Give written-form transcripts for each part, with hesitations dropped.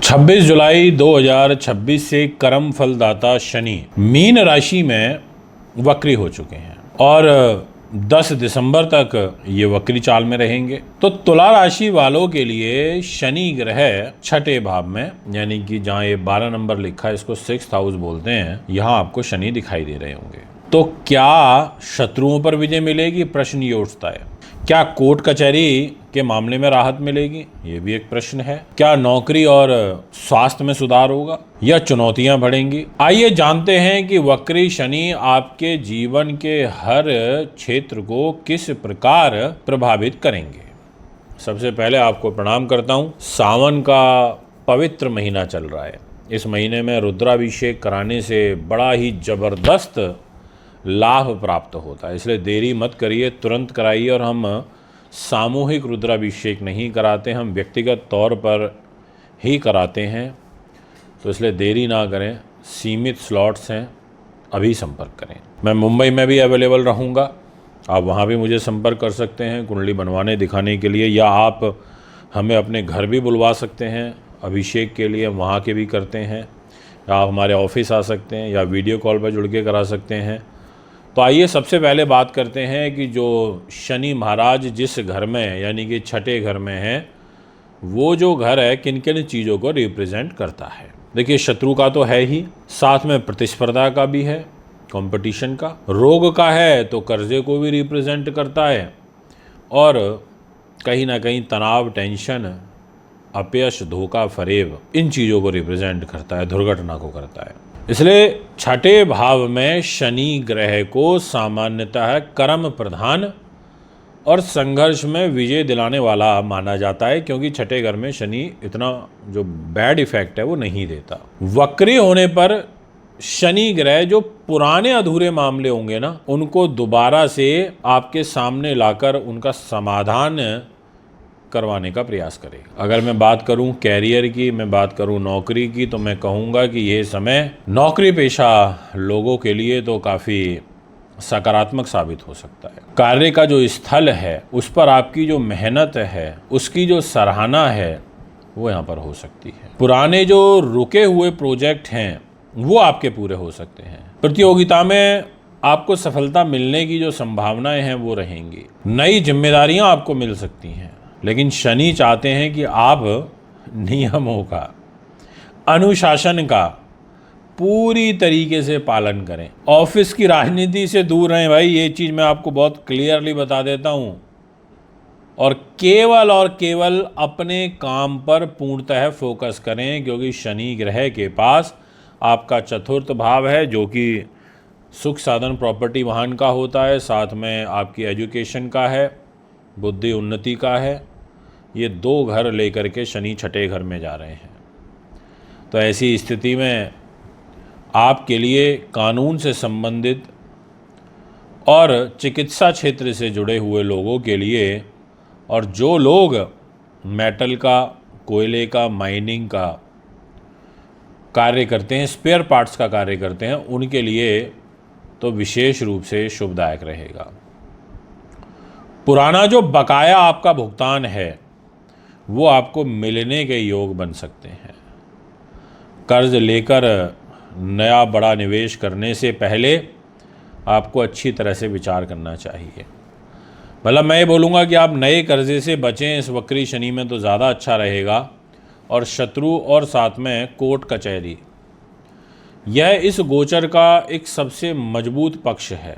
26 जुलाई 2026 से कर्म फलदाता शनि मीन राशि में वक्री हो चुके हैं और 10 दिसंबर तक ये वक्री चाल में रहेंगे। तो तुला राशि वालों के लिए शनि ग्रह छठे भाव में, यानी कि जहाँ ये 12 नंबर लिखा है इसको 6th हाउस बोलते हैं, यहाँ आपको शनि दिखाई दे रहे होंगे। तो क्या शत्रुओं पर विजय मिलेगी, प्रश्न ये उठता है। क्या कोर्ट कचहरी के मामले में राहत मिलेगी, ये भी एक प्रश्न है। क्या नौकरी और स्वास्थ्य में सुधार होगा या चुनौतियां बढ़ेंगी। आइए जानते हैं कि वक्री शनि आपके जीवन के हर क्षेत्र को किस प्रकार प्रभावित करेंगे। सबसे पहले आपको प्रणाम करता हूं। सावन का पवित्र महीना चल रहा है। इस महीने में रुद्राभिषेक कराने से बड़ा ही जबरदस्त लाभ प्राप्त होता है, इसलिए देरी मत करिए, तुरंत कराइए। और हम सामूहिक रुद्राभिषेक नहीं कराते, हम व्यक्तिगत तौर पर ही कराते हैं, तो इसलिए देरी ना करें। सीमित स्लॉट्स हैं, अभी संपर्क करें। मैं मुंबई में भी अवेलेबल रहूँगा, आप वहाँ भी मुझे संपर्क कर सकते हैं कुंडली बनवाने दिखाने के लिए, या आप हमें अपने घर भी बुलवा सकते हैं अभिषेक के लिए, वहाँ के भी करते हैं। या आप हमारे ऑफिस आ सकते हैं या वीडियो कॉल पर जुड़ के करा सकते हैं। तो आइए सबसे पहले बात करते हैं कि जो शनि महाराज जिस घर में, यानी कि छठे घर में है, वो जो घर है किन किन चीज़ों को रिप्रेजेंट करता है। देखिए, शत्रु का तो है ही, साथ में प्रतिस्पर्धा का भी है, कंपटीशन का। रोग का है तो कर्जे को भी रिप्रेजेंट करता है, और कहीं ना कहीं तनाव, टेंशन, अपयश, धोखा, फरेब, इन चीज़ों को रिप्रेजेंट करता है, दुर्घटना को करता है। इसलिए छठे भाव में शनि ग्रह को सामान्यतः कर्म प्रधान और संघर्ष में विजय दिलाने वाला माना जाता है, क्योंकि छठे घर में शनि इतना जो बैड इफेक्ट है वो नहीं देता। वक्री होने पर शनि ग्रह जो पुराने अधूरे मामले होंगे ना, उनको दोबारा से आपके सामने लाकर उनका समाधान करवाने का प्रयास करेगा। अगर मैं बात करूं कैरियर की, मैं बात करूं नौकरी की, तो मैं कहूंगा कि ये समय नौकरी पेशा लोगों के लिए तो काफ़ी सकारात्मक साबित हो सकता है। कार्य का जो स्थल है उस पर आपकी जो मेहनत है, उसकी जो सराहना है, वो यहाँ पर हो सकती है। पुराने जो रुके हुए प्रोजेक्ट हैं वो आपके पूरे हो सकते हैं। प्रतियोगिता में आपको सफलता मिलने की जो संभावनाएं हैं वो रहेंगी। नई जिम्मेदारियां आपको मिल सकती हैं, लेकिन शनि चाहते हैं कि आप नियमों का, अनुशासन का पूरी तरीके से पालन करें। ऑफिस की राजनीति से दूर रहें भाई, ये चीज़ मैं आपको बहुत क्लियरली बता देता हूँ। और केवल अपने काम पर पूर्णतः फोकस करें, क्योंकि शनि ग्रह के पास आपका चतुर्थ भाव है, जो कि सुख साधन, प्रॉपर्टी, वाहन का होता है, साथ में आपकी एजुकेशन का है, बुद्धि उन्नति का है। ये दो घर लेकर के शनि छठे घर में जा रहे हैं। तो ऐसी स्थिति में आपके लिए कानून से संबंधित और चिकित्सा क्षेत्र से जुड़े हुए लोगों के लिए, और जो लोग मेटल का, कोयले का, माइनिंग का कार्य करते हैं, स्पेयर पार्ट्स का कार्य करते हैं, उनके लिए तो विशेष रूप से शुभदायक रहेगा। पुराना जो बकाया आपका भुगतान है वो आपको मिलने के योग बन सकते हैं। कर्ज लेकर नया बड़ा निवेश करने से पहले आपको अच्छी तरह से विचार करना चाहिए। मतलब मैं ये बोलूँगा कि आप नए कर्जे से बचें इस वक्री शनि में, तो ज़्यादा अच्छा रहेगा। और शत्रु और साथ में कोर्ट कचहरी, यह इस गोचर का एक सबसे मजबूत पक्ष है।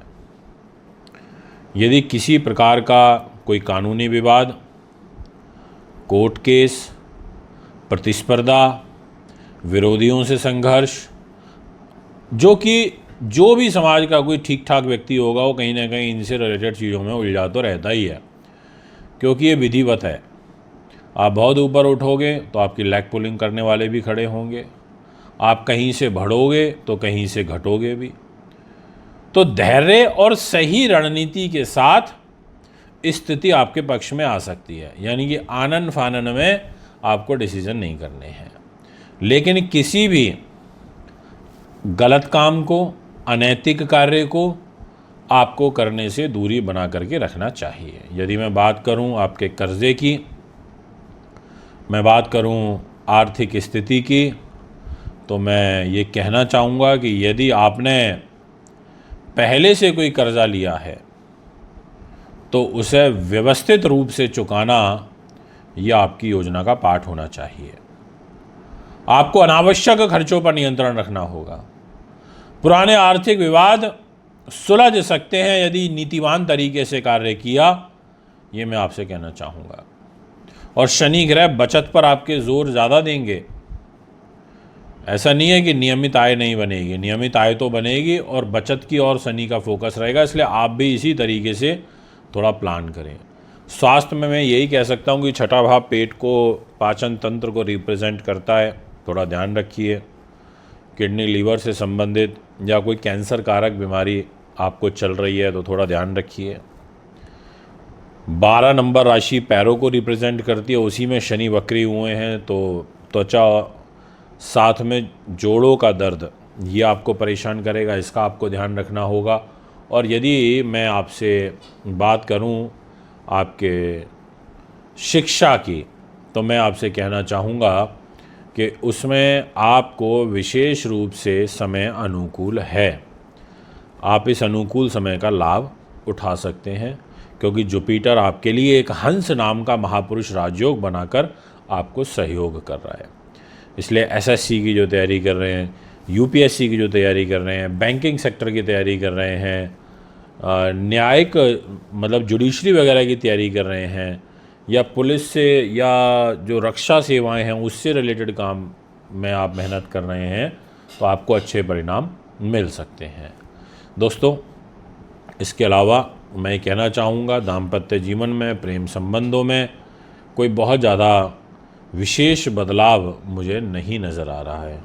यदि किसी प्रकार का कोई कानूनी विवाद, कोर्ट केस, प्रतिस्पर्धा, विरोधियों से संघर्ष, जो भी समाज का कोई ठीक ठाक व्यक्ति होगा वो कहीं ना कहीं इनसे रिलेटेड चीज़ों में उलझा तो रहता ही है, क्योंकि ये विधिवत है। आप बहुत ऊपर उठोगे तो आपकी लेग पुलिंग करने वाले भी खड़े होंगे, आप कहीं से बढ़ोगे तो कहीं से घटोगे भी। तो धैर्य और सही रणनीति के साथ स्थिति आपके पक्ष में आ सकती है, यानी कि आनन फानन में आपको डिसीजन नहीं करने हैं, लेकिन किसी भी गलत काम को, अनैतिक कार्य को आपको करने से दूरी बना करके रखना चाहिए। यदि मैं बात करूं आपके कर्जे की, मैं बात करूं आर्थिक स्थिति की, तो मैं ये कहना चाहूँगा कि यदि आपने पहले से कोई कर्जा लिया है तो उसे व्यवस्थित रूप से चुकाना यह आपकी योजना का पार्ट होना चाहिए। आपको अनावश्यक खर्चों पर नियंत्रण रखना होगा। पुराने आर्थिक विवाद सुलझ सकते हैं यदि नीतिवान तरीके से कार्य किया, ये मैं आपसे कहना चाहूँगा। और शनि ग्रह बचत पर आपके जोर ज़्यादा देंगे। ऐसा नहीं है कि नियमित आय नहीं बनेगी, नियमित आय तो बनेगी और बचत की ओर शनि का फोकस रहेगा, इसलिए आप भी इसी तरीके से थोड़ा प्लान करें। स्वास्थ्य में मैं यही कह सकता हूँ कि छठा भाव पेट को, पाचन तंत्र को रिप्रेजेंट करता है, थोड़ा ध्यान रखिए। किडनी लीवर से संबंधित या कोई कैंसर कारक बीमारी आपको चल रही है तो थोड़ा ध्यान रखिए। 12 नंबर राशि पैरों को रिप्रेजेंट करती है, उसी में शनि वक्री हुए हैं, तो त्वचा साथ में जोड़ों का दर्द ये आपको परेशान करेगा, इसका आपको ध्यान रखना होगा। और यदि मैं आपसे बात करूं आपके शिक्षा की, तो मैं आपसे कहना चाहूँगा कि उसमें आपको विशेष रूप से समय अनुकूल है। आप इस अनुकूल समय का लाभ उठा सकते हैं, क्योंकि जुपिटर आपके लिए एक हंस नाम का महापुरुष राजयोग बनाकर आपको सहयोग कर रहा है। इसलिए एसएससी की जो तैयारी कर रहे हैं, यूपीएससी की जो तैयारी कर रहे हैं, बैंकिंग सेक्टर की तैयारी कर रहे हैं, न्यायिक मतलब जुडिशरी वगैरह की तैयारी कर रहे हैं, या पुलिस से या जो रक्षा सेवाएं हैं उससे रिलेटेड काम में आप मेहनत कर रहे हैं, तो आपको अच्छे परिणाम मिल सकते हैं। दोस्तों, इसके अलावा मैं कहना चाहूँगा दाम्पत्य जीवन में, प्रेम संबंधों में कोई बहुत ज़्यादा विशेष बदलाव मुझे नहीं नज़र आ रहा है।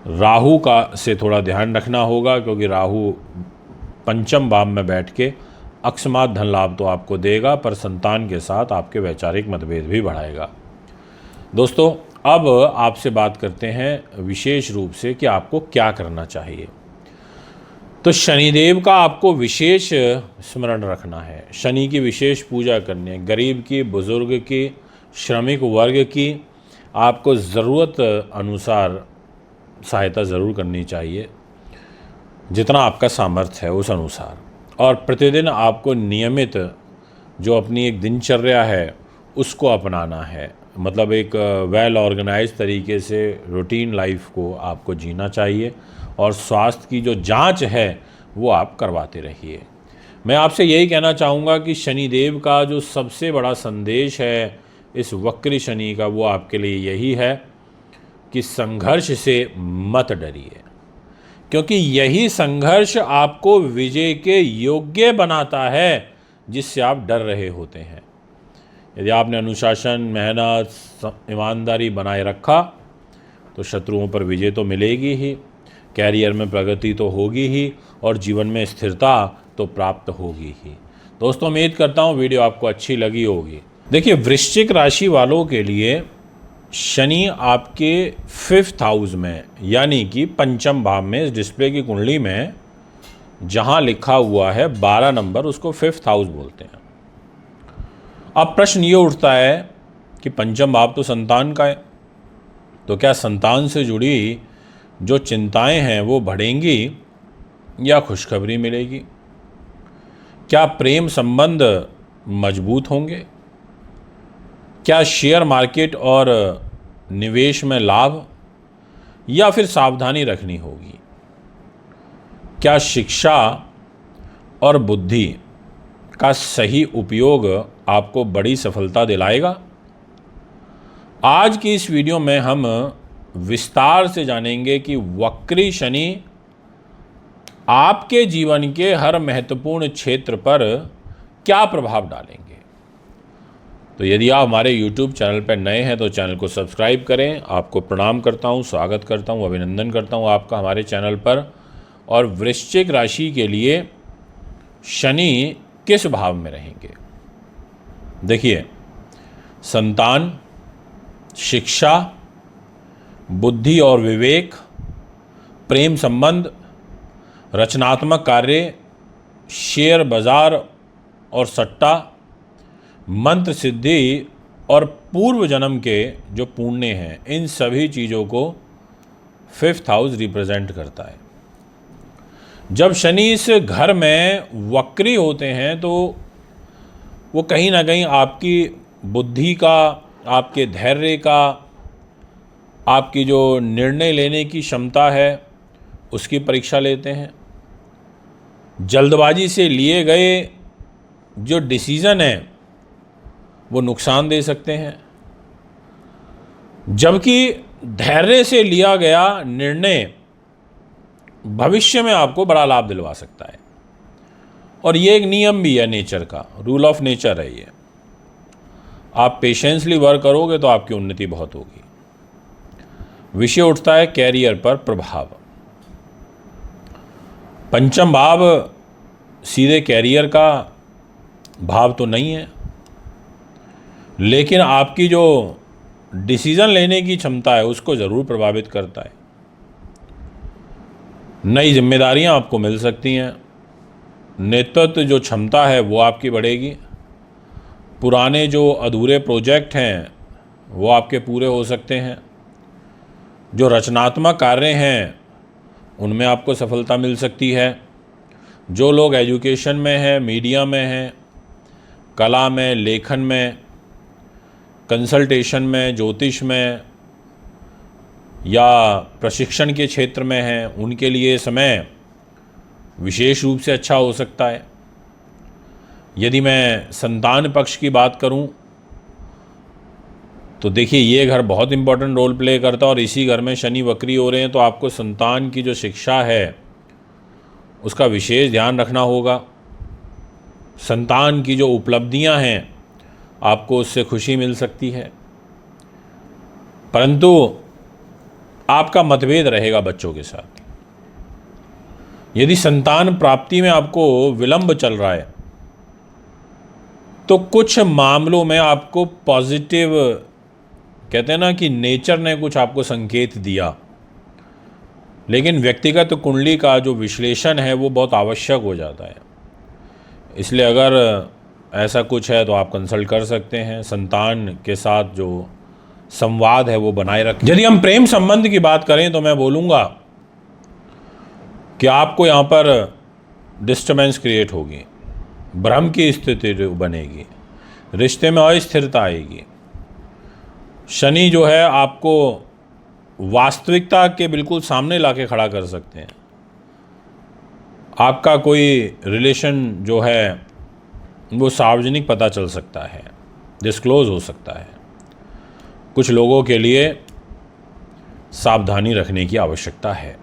राहु का से थोड़ा ध्यान रखना होगा, क्योंकि राहु पंचम भाव में बैठ के अकस्मात धन लाभ तो आपको देगा, पर संतान के साथ आपके वैचारिक मतभेद भी बढ़ाएगा। दोस्तों, अब आपसे बात करते हैं विशेष रूप से कि आपको क्या करना चाहिए। तो शनिदेव का आपको विशेष स्मरण रखना है, शनि की विशेष पूजा करनी है। गरीब की, बुजुर्ग की, श्रमिक वर्ग की आपको ज़रूरत अनुसार सहायता ज़रूर करनी चाहिए, जितना आपका सामर्थ्य है उस अनुसार। और प्रतिदिन आपको नियमित जो अपनी एक दिनचर्या है उसको अपनाना है, मतलब एक वेल ऑर्गेनाइज तरीके से रूटीन लाइफ को आपको जीना चाहिए। और स्वास्थ्य की जो जांच है वो आप करवाते रहिए। मैं आपसे यही कहना चाहूँगा कि शनिदेव का जो सबसे बड़ा संदेश है इस वक्री शनि का, वो आपके लिए यही है कि संघर्ष से मत डरिए, क्योंकि यही संघर्ष आपको विजय के योग्य बनाता है जिससे आप डर रहे होते हैं। यदि आपने अनुशासन, मेहनत, ईमानदारी बनाए रखा तो शत्रुओं पर विजय तो मिलेगी ही, कैरियर में प्रगति तो होगी ही, और जीवन में स्थिरता तो प्राप्त होगी ही। दोस्तों, उम्मीद करता हूँ वीडियो आपको अच्छी लगी होगी। देखिए, वृश्चिक राशि वालों के लिए शनि आपके 5th हाउस में, यानी कि पंचम भाव में, इस डिस्प्ले की कुंडली में जहां लिखा हुआ है 12 नंबर, उसको 5th हाउस बोलते हैं। अब प्रश्न ये उठता है कि पंचम भाव तो संतान का है, तो क्या संतान से जुड़ी जो चिंताएं हैं वो बढ़ेंगी या खुशखबरी मिलेगी? क्या प्रेम संबंध मजबूत होंगे? क्या शेयर मार्केट और निवेश में लाभ, या फिर सावधानी रखनी होगी? क्या शिक्षा और बुद्धि का सही उपयोग आपको बड़ी सफलता दिलाएगा? आज की इस वीडियो में हम विस्तार से जानेंगे कि वक्री शनि आपके जीवन के हर महत्वपूर्ण क्षेत्र पर क्या प्रभाव डालेंगे। तो यदि आप हमारे YouTube चैनल पर नए हैं तो चैनल को सब्सक्राइब करें। आपको प्रणाम करता हूं, स्वागत करता हूं, अभिनंदन करता हूं आपका हमारे चैनल पर। और वृश्चिक राशि के लिए शनि किस भाव में रहेंगे? देखिए, संतान, शिक्षा, बुद्धि और विवेक, प्रेम संबंध, रचनात्मक कार्य, शेयर बाजार और सट्टा, मंत्र सिद्धि और पूर्व जन्म के जो पुण्य हैं, इन सभी चीज़ों को 5th हाउस रिप्रेजेंट करता है। जब शनि इस घर में वक्री होते हैं तो वो कहीं ना कहीं आपकी बुद्धि का, आपके धैर्य का, आपकी जो निर्णय लेने की क्षमता है उसकी परीक्षा लेते हैं। जल्दबाजी से लिए गए जो डिसीज़न है वो नुकसान दे सकते हैं, जबकि धैर्य से लिया गया निर्णय भविष्य में आपको बड़ा लाभ दिलवा सकता है। और ये एक नियम भी है नेचर का, रूल ऑफ नेचर है ये। आप पेशेंसली वर्क करोगे तो आपकी उन्नति बहुत होगी। विषय उठता है कैरियर पर प्रभाव। पंचम भाव सीधे कैरियर का भाव तो नहीं है, लेकिन आपकी जो डिसीज़न लेने की क्षमता है उसको ज़रूर प्रभावित करता है। नई जिम्मेदारियां आपको मिल सकती हैं, नेतृत्व जो क्षमता है वो आपकी बढ़ेगी, पुराने जो अधूरे प्रोजेक्ट हैं वो आपके पूरे हो सकते हैं, जो रचनात्मक कार्य हैं उनमें आपको सफलता मिल सकती है। जो लोग एजुकेशन में हैं, मीडिया में हैं, कला में, लेखन में, कंसल्टेशन में, ज्योतिष में या प्रशिक्षण के क्षेत्र में हैं, उनके लिए समय विशेष रूप से अच्छा हो सकता है। यदि मैं संतान पक्ष की बात करूं तो देखिए ये घर बहुत इंपॉर्टेंट रोल प्ले करता है, और इसी घर में शनि वक्री हो रहे हैं तो आपको संतान की जो शिक्षा है उसका विशेष ध्यान रखना होगा। संतान की जो उपलब्धियां हैं आपको उससे खुशी मिल सकती है, परंतु आपका मतभेद रहेगा बच्चों के साथ। यदि संतान प्राप्ति में आपको विलंब चल रहा है तो कुछ मामलों में आपको पॉजिटिव, कहते हैं ना कि नेचर ने कुछ आपको संकेत दिया, लेकिन व्यक्तिगत कुंडली का जो विश्लेषण है वो बहुत आवश्यक हो जाता है। इसलिए अगर ऐसा कुछ है तो आप कंसल्ट कर सकते हैं। संतान के साथ जो संवाद है वो बनाए रखें। यदि हम प्रेम संबंध की बात करें तो मैं बोलूँगा कि आपको यहाँ पर डिस्टर्बेंस क्रिएट होगी, भ्रम की स्थिति बनेगी, रिश्ते में अस्थिरता आएगी। शनि जो है आपको वास्तविकता के बिल्कुल सामने लाके खड़ा कर सकते हैं। आपका कोई रिलेशन जो है वो सार्वजनिक पता चल सकता है, डिस्क्लोज हो सकता है। कुछ लोगों के लिए सावधानी रखने की आवश्यकता है।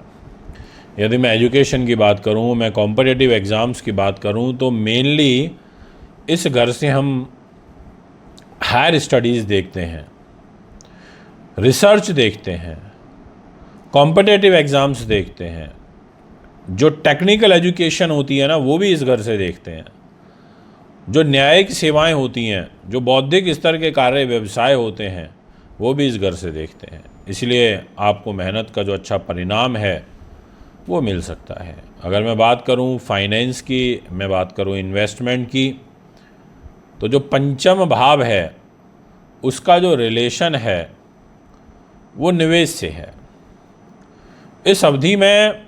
यदि मैं एजुकेशन की बात करूं, मैं कॉम्पिटिटिव एग्ज़ाम्स की बात करूं, तो मेनली इस घर से हम हायर स्टडीज़ देखते हैं, रिसर्च देखते हैं, कॉम्पिटिटिव एग्ज़ाम्स देखते हैं, जो टेक्निकल एजुकेशन होती है ना वो भी इस घर से देखते हैं, जो न्यायिक सेवाएं होती हैं, जो बौद्धिक स्तर के कार्य व्यवसाय होते हैं वो भी इस घर से देखते हैं। इसलिए आपको मेहनत का जो अच्छा परिणाम है वो मिल सकता है। अगर मैं बात करूं फाइनेंस की, मैं बात करूं इन्वेस्टमेंट की, तो जो पंचम भाव है उसका जो रिलेशन है वो निवेश से है। इस अवधि में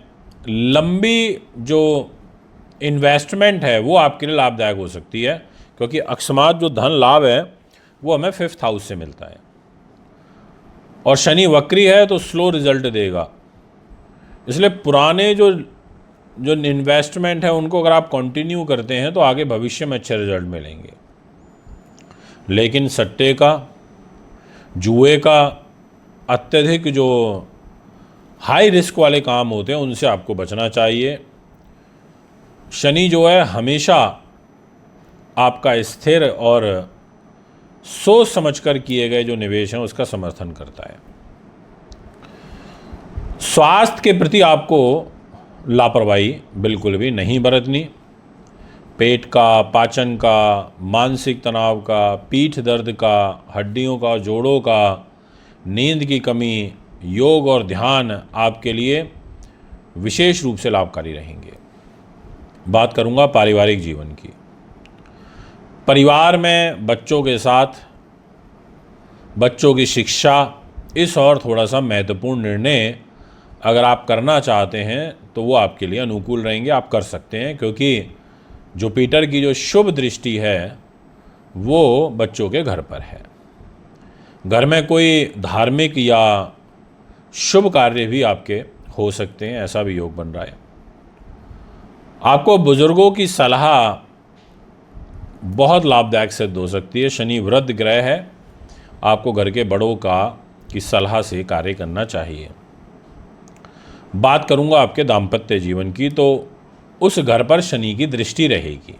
लंबी जो इन्वेस्टमेंट है वो आपके लिए लाभदायक हो सकती है, क्योंकि अकस्मात जो धन लाभ है वो हमें 5th हाउस से मिलता है, और शनि वक्री है तो स्लो रिजल्ट देगा। इसलिए पुराने जो इन्वेस्टमेंट है उनको अगर आप कंटिन्यू करते हैं तो आगे भविष्य में अच्छे रिजल्ट मिलेंगे, लेकिन सट्टे का, जुए का, अत्यधिक जो हाई रिस्क वाले काम होते हैं उनसे आपको बचना चाहिए। शनि जो है हमेशा आपका स्थिर और सोच समझकर किए गए जो निवेश हैं उसका समर्थन करता है। स्वास्थ्य के प्रति आपको लापरवाही बिल्कुल भी नहीं बरतनी। पेट का, पाचन का, मानसिक तनाव का, पीठ दर्द का, हड्डियों का, जोड़ों का, नींद की कमी, योग और ध्यान आपके लिए विशेष रूप से लाभकारी रहेंगे। बात करूंगा पारिवारिक जीवन की। परिवार में बच्चों के साथ बच्चों की शिक्षा, इस और थोड़ा सा महत्वपूर्ण निर्णय अगर आप करना चाहते हैं तो वो आपके लिए अनुकूल रहेंगे, आप कर सकते हैं, क्योंकि जुपिटर की जो शुभ दृष्टि है वो बच्चों के घर पर है। घर में कोई धार्मिक या शुभ कार्य भी आपके हो सकते हैं, ऐसा भी योग बन रहा है। आपको बुजुर्गों की सलाह बहुत लाभदायक सिद्ध हो सकती है। शनि वृद्ध ग्रह है, आपको घर के बड़ों की सलाह से कार्य करना चाहिए। बात करूंगा आपके दाम्पत्य जीवन की, तो उस घर पर शनि की दृष्टि रहेगी,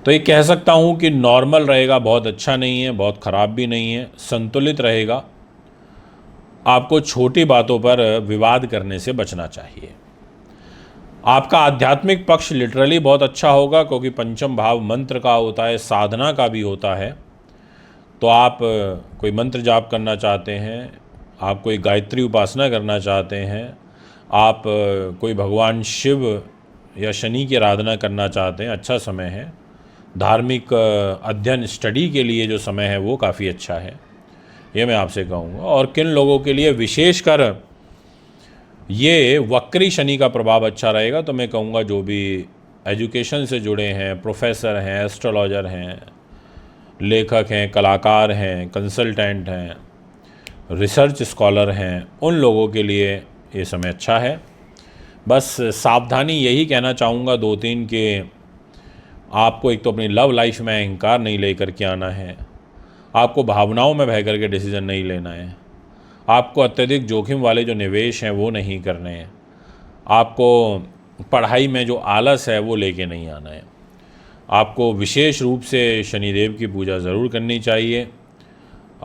तो ये कह सकता हूँ कि नॉर्मल रहेगा, बहुत अच्छा नहीं है, बहुत ख़राब भी नहीं है, संतुलित रहेगा। आपको छोटी बातों पर विवाद करने से बचना चाहिए। आपका आध्यात्मिक पक्ष लिटरली बहुत अच्छा होगा, क्योंकि पंचम भाव मंत्र का होता है, साधना का भी होता है। तो आप कोई मंत्र जाप करना चाहते हैं, आप कोई गायत्री उपासना करना चाहते हैं, आप कोई भगवान शिव या शनि की आराधना करना चाहते हैं, अच्छा समय है। धार्मिक अध्ययन स्टडी के लिए जो समय है वो काफ़ी अच्छा है, ये मैं आपसे कहूँगा। और किन लोगों के लिए विशेषकर ये वक्री शनि का प्रभाव अच्छा रहेगा, तो मैं कहूँगा जो भी एजुकेशन से जुड़े हैं, प्रोफेसर हैं, एस्ट्रोलॉजर हैं, लेखक हैं, कलाकार हैं, कंसल्टेंट हैं, रिसर्च स्कॉलर हैं, उन लोगों के लिए ये समय अच्छा है। बस सावधानी यही कहना चाहूँगा दो तीन के, आपको एक तो अपनी लव लाइफ में अहंकार नहीं लेकर के आना है, आपको भावनाओं में बह करके डिसीजन नहीं लेना है, आपको अत्यधिक जोखिम वाले जो निवेश हैं वो नहीं करने हैं, आपको पढ़ाई में जो आलस है वो लेके नहीं आना है। आपको विशेष रूप से शनिदेव की पूजा ज़रूर करनी चाहिए।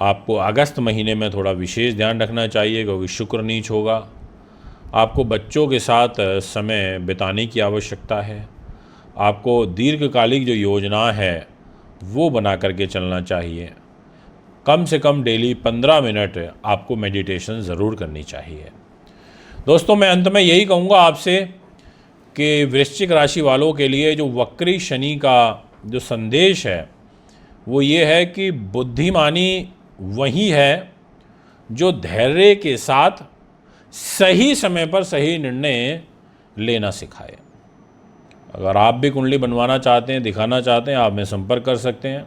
आपको अगस्त महीने में थोड़ा विशेष ध्यान रखना चाहिए, क्योंकि शुक्र नीच होगा। आपको बच्चों के साथ समय बिताने की आवश्यकता है। आपको दीर्घकालिक जो योजना है वो बना करके चलना चाहिए। कम से कम डेली 15 मिनट आपको मेडिटेशन ज़रूर करनी चाहिए। दोस्तों, मैं अंत में यही कहूँगा आपसे कि वृश्चिक राशि वालों के लिए जो वक्री शनि का जो संदेश है वो ये है कि बुद्धिमानी वही है जो धैर्य के साथ सही समय पर सही निर्णय लेना सिखाए। अगर आप भी कुंडली बनवाना चाहते हैं, दिखाना चाहते हैं, आप में संपर्क कर सकते हैं।